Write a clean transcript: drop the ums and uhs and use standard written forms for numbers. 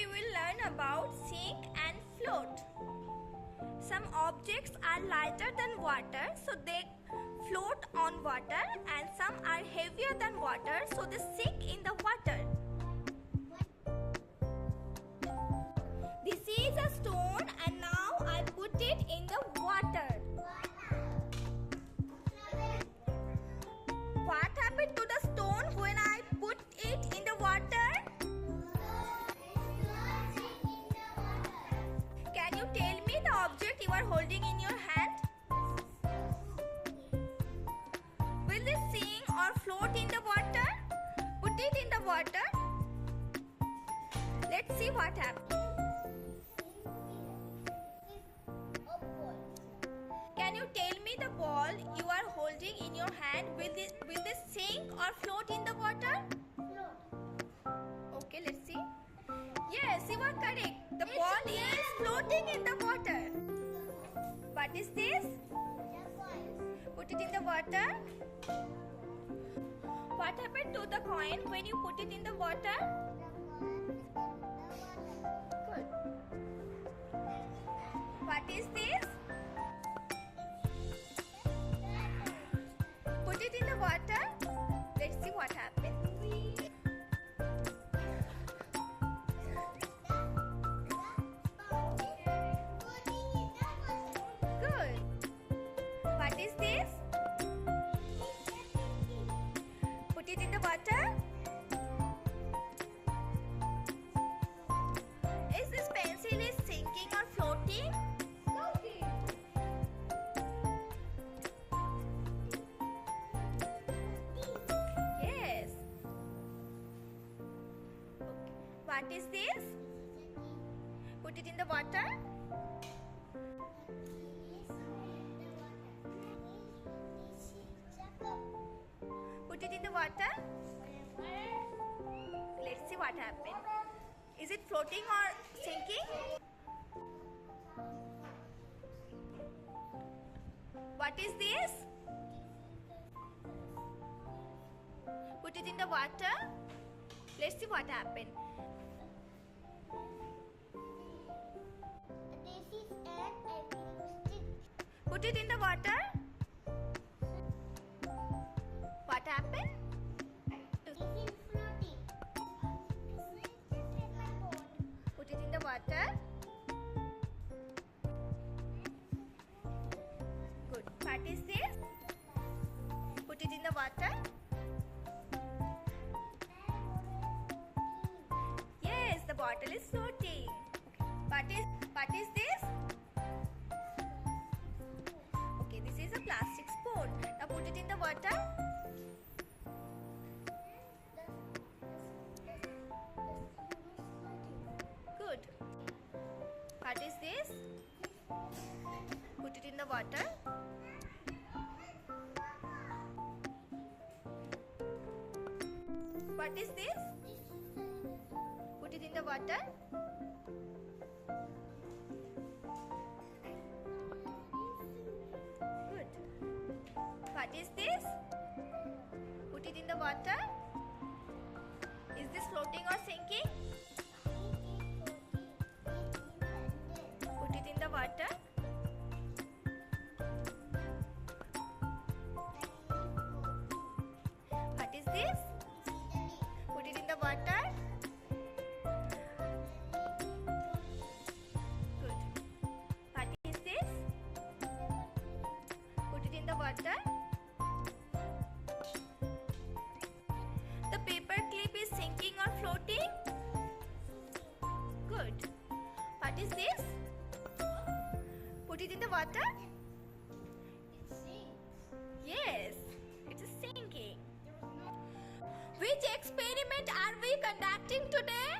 we will learn about sink and float. Some objects are lighter than water, so they float on water, and some are heavier than water, so they sink in the water. This is a stone, and now I put it in the water. What happened to the stone when I put it in the water? Can you tell me the object you are holding in your hand? Will it sink or float in the water? Put it in the water. Let's see what happens. Can you tell me the ball you are holding in your hand, will this sink or float in the water? Float. Okay, let's see. Yes, you are correct. The ball is floating in the water. What is this? Put it in the water. What happened to the coin when you put it in the water? Good. What is this? Put it in the water. Let's see what happens. Good. What is this? Put it in the water. Is this pencil is sinking or floating? What is this? Put it in the water. Put it in the water. Let's see what happens. Is it floating or sinking? What is this? Put it in the water. Let's see what happens. Put it in the water. What happened? This is floating. Put it in the water. Good. What is this? Put it in the water. Yes, the bottle is floating. What is this? Okay, this is a plastic spoon. Now put it in the water. Good. What is this? Put it in the water. What is this? Put it in the water. Good. What is this? Put it in the water. Is this floating or sinking? Put it in the water. What is this? Put it in the water. Good. What is this? Put it in the water. The paper clip is sinking or floating? Good. What is this? Put it in the water. It sinks. Yes, it is sinking. Which experiment are we conducting today?